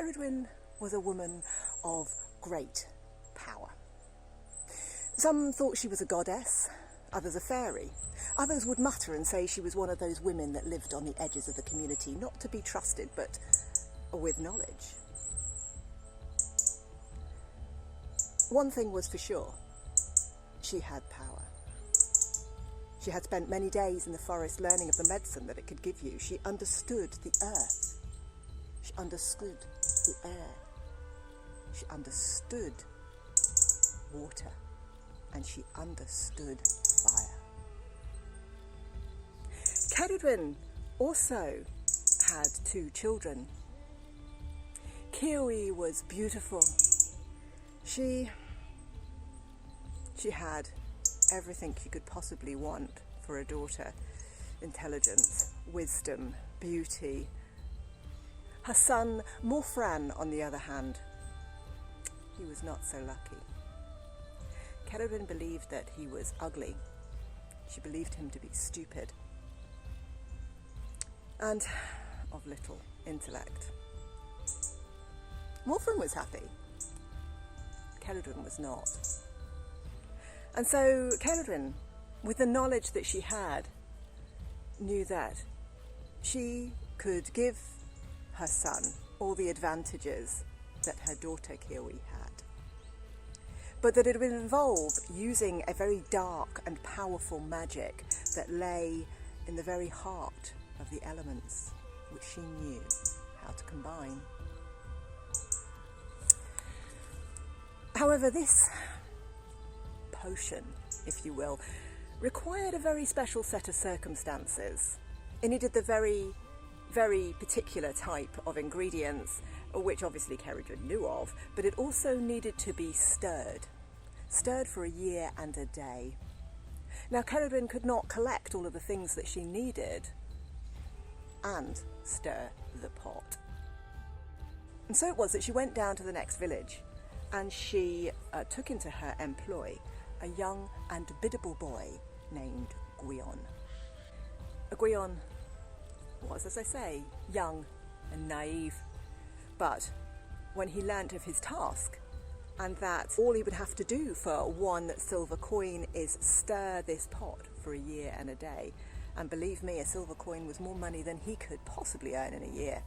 Cerridwen was a woman of great power. Some thought she was a goddess, others a fairy. Others would mutter and say she was one of those women that lived on the edges of the community, not to be trusted, but with knowledge. One thing was for sure, she had power. She had spent many days in the forest learning of the medicine that it could give you. She understood the earth. She understood the air. She understood water. And she understood fire. Cerridwen also had 2 children. Cerridwen was beautiful. She had everything you could possibly want for a daughter. Intelligence, wisdom, beauty. Her son, Morfran, on the other hand, he was not so lucky. Cerridwen believed that he was ugly. She believed him to be stupid and of little intellect. Morfran was happy. Cerridwen was not. And so Cerridwen, with the knowledge that she had, knew that she could give her son all the advantages that her daughter Cerridwen had. But that it would involve using a very dark and powerful magic that lay in the very heart of the elements, which she knew how to combine. However, this potion, if you will, required a very special set of circumstances. It needed the very, very particular type of ingredients, which obviously Cerridwen knew of, but it also needed to be stirred for a year and a day. Now Cerridwen could not collect all of the things that she needed and stir the pot. And so it was that she went down to the next village and she took into her employ a young and biddable boy named Gwion. Gwion was, as I say, young and naive. But when he learnt of his task, and that all he would have to do for 1 silver coin is stir this pot for a year and a day, and believe me, a silver coin was more money than he could possibly earn in a year,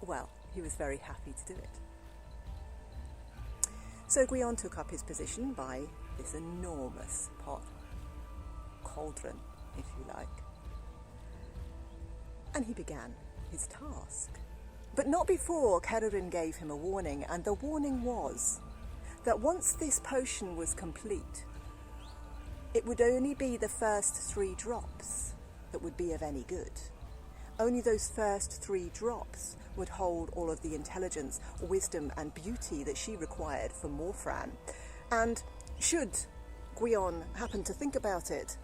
well, he was very happy to do it. So Gwion took up his position by this enormous pot, cauldron, if you like, and he began his task. But not before Cerridwen gave him a warning, and the warning was that once this potion was complete, it would only be the first 3 drops that would be of any good. Only those first 3 drops would hold all of the intelligence, wisdom and beauty that she required for Morfran. And should Gwion happen to think about it,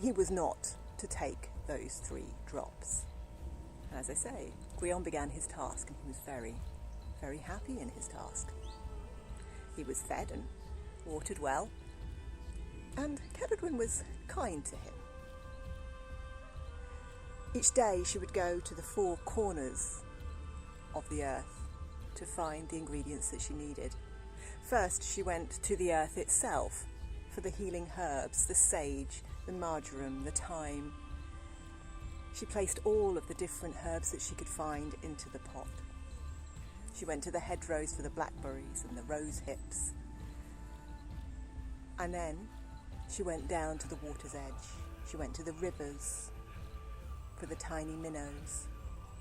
he was not to take those 3 drops. And as I say, Gwion began his task and he was very, very happy in his task. He was fed and watered well, and Cerridwen was kind to him. Each day she would go to the 4 corners of the earth to find the ingredients that she needed. First she went to the earth itself for the healing herbs, the sage, the marjoram, the thyme. She placed all of the different herbs that she could find into the pot. She went to the hedgerows for the blackberries and the rose hips. And then she went down to the water's edge. She went to the rivers for the tiny minnows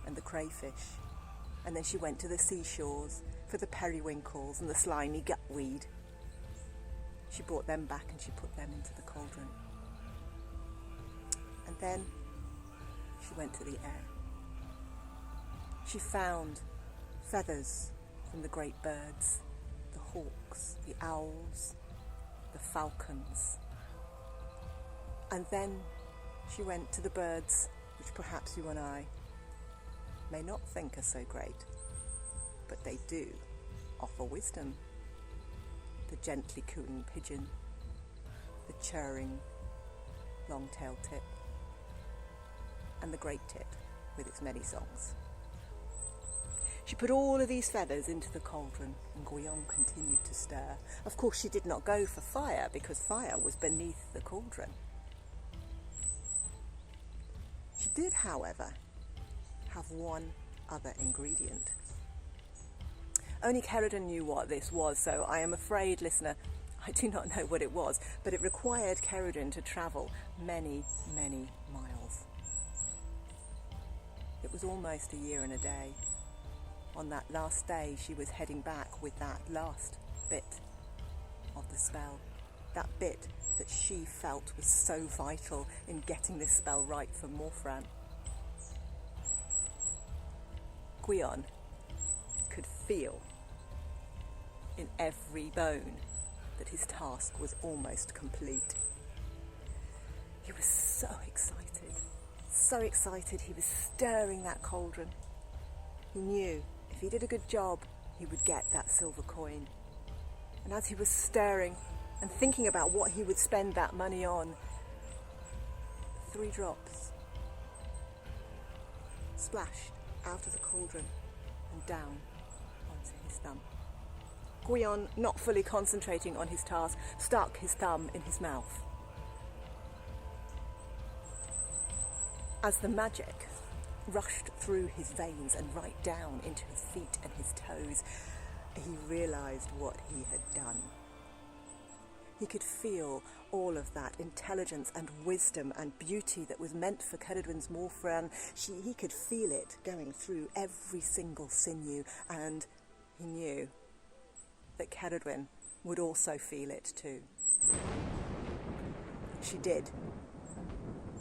and the crayfish. And then she went to the seashores for the periwinkles and the slimy gutweed. She brought them back and she put them into the cauldron. And then she went to the air. She found feathers from the great birds, the hawks, the owls, the falcons. And then she went to the birds which perhaps you and I may not think are so great, but they do offer wisdom. The gently cooing pigeon, the churring long-tailed tit, and the great tit with its many songs. She put all of these feathers into the cauldron, and Gwion continued to stir. Of course, she did not go for fire, because fire was beneath the cauldron. She did, however, have one other ingredient. Only Cerridwen knew what this was, so I am afraid, listener, I do not know what it was, but it required Cerridwen to travel many, many miles. It was almost a year and a day. On that last day, she was heading back with that last bit of the spell, that bit that she felt was so vital in getting this spell right for Morfran. Gwion could feel in every bone that his task was almost complete. He was so excited he was stirring that cauldron. He knew if he did a good job, he would get that silver coin. And as he was stirring and thinking about what he would spend that money on, 3 drops splashed out of the cauldron and down onto his thumb. Gwion, not fully concentrating on his task, stuck his thumb in his mouth. As the magic rushed through his veins and right down into his feet and his toes, he realised what he had done. He could feel all of that intelligence and wisdom and beauty that was meant for Cerridwen's Morfran. He could feel it going through every single sinew, and he knew that Cerridwen would also feel it too. She did.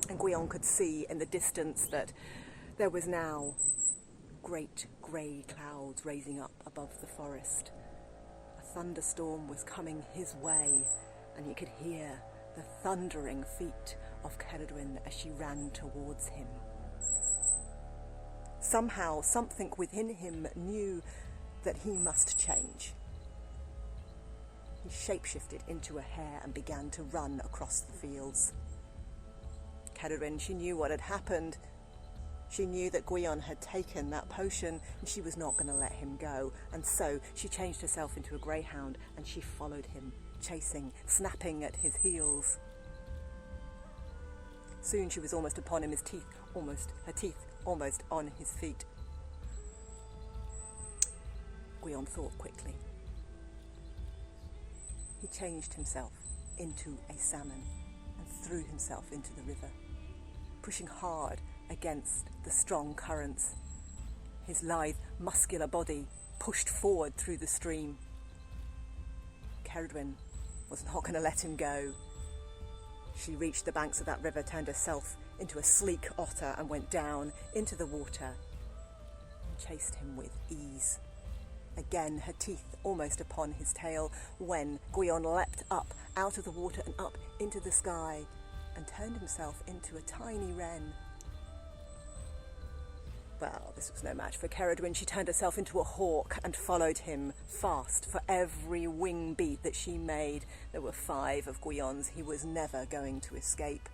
And Gwion could see in the distance that there was now great grey clouds raising up above the forest. A thunderstorm was coming his way, and he could hear the thundering feet of Cerridwen as she ran towards him. Somehow, something within him knew that he must change. He shapeshifted into a hare and began to run across the fields. Cerridwen, she knew what had happened. She knew that Gwion had taken that potion and she was not going to let him go. And so she changed herself into a greyhound and she followed him, chasing, snapping at his heels. Soon she was almost upon him, her teeth almost on his feet. Gwion thought quickly. He changed himself into a salmon and threw himself into the river, pushing hard against the strong currents. His lithe, muscular body pushed forward through the stream. Cerridwen was not going to let him go. She reached the banks of that river, turned herself into a sleek otter and went down into the water and chased him with ease. Again, her teeth almost upon his tail, when Gwion leapt up out of the water and up into the sky and turned himself into a tiny wren. Well, this was no match for Cerridwen. She turned herself into a hawk and followed him fast. For every wing beat that she made, there were 5 of Gwion's. He was never going to escape.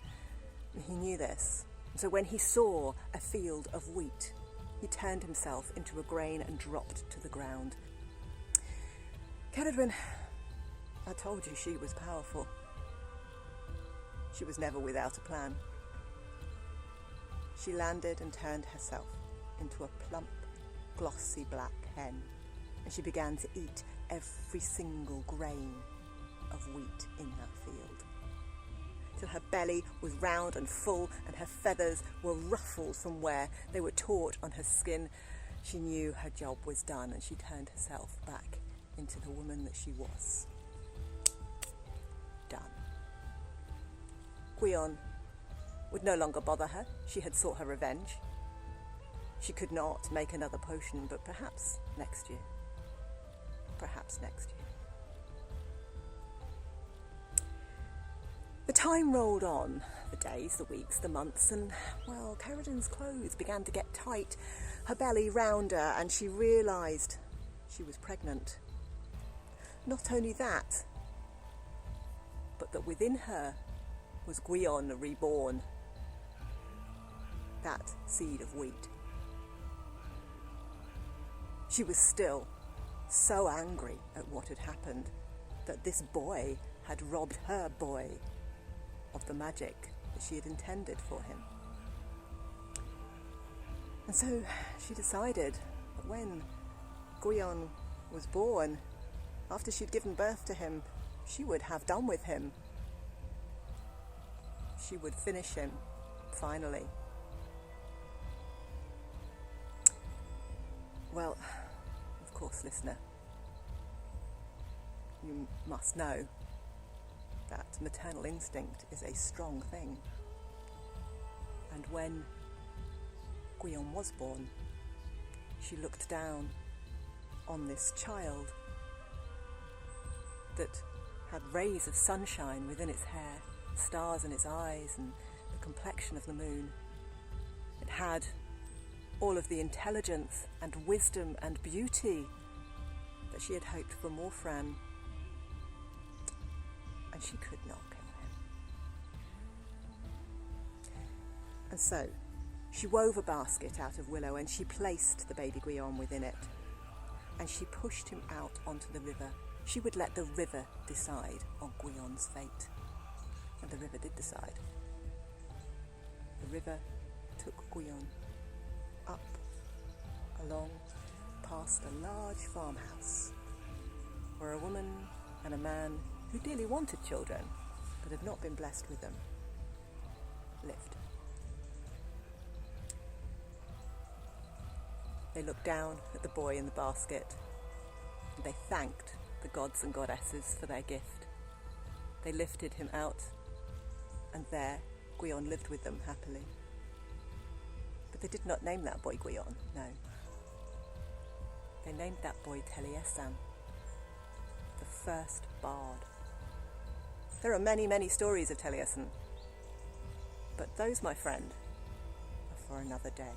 And he knew this. So when he saw a field of wheat, he turned himself into a grain and dropped to the ground. Cerridwen, I told you she was powerful. She was never without a plan. She landed and turned herself into a plump, glossy black hen, and she began to eat every single grain of wheat in that field, till her belly was round and full and her feathers were ruffled from where they were taut on her skin. She knew her job was done, and she turned herself back into the woman that she was. Done. Gwion would no longer bother her. She had sought her revenge. She could not make another potion, but perhaps next year. Perhaps next year. The time rolled on, the days, the weeks, the months, and, well, Cerridwen's clothes began to get tight, her belly rounder, and she realised she was pregnant. Not only that, but that within her was Gwion reborn, that seed of wheat. She was still so angry at what had happened, that this boy had robbed her boy of the magic that she had intended for him. And so she decided that when Gwion was born, after she'd given birth to him, she would have done with him. She would finish him, finally. Well, of course, listener, you must know that maternal instinct is a strong thing. And when Gwion was born, she looked down on this child that had rays of sunshine within its hair, stars in its eyes, and the complexion of the moon. It had all of the intelligence and wisdom and beauty that she had hoped for Morfran, and she could not kill him. And so she wove a basket out of willow, and she placed the baby Gwion within it, and she pushed him out onto the river. She would let the river decide on Gwion's fate. And the river did decide. The river took Gwion up, along, past a large farmhouse, where a woman and a man who dearly wanted children, but had not been blessed with them, lived. They looked down at the boy in the basket, and they thanked the gods and goddesses for their gift. They lifted him out, and there Gwion lived with them happily. But they did not name that boy Gwion, no. They named that boy Taliesin, the first bard. There are many, many stories of Taliesin, but those, my friend, are for another day.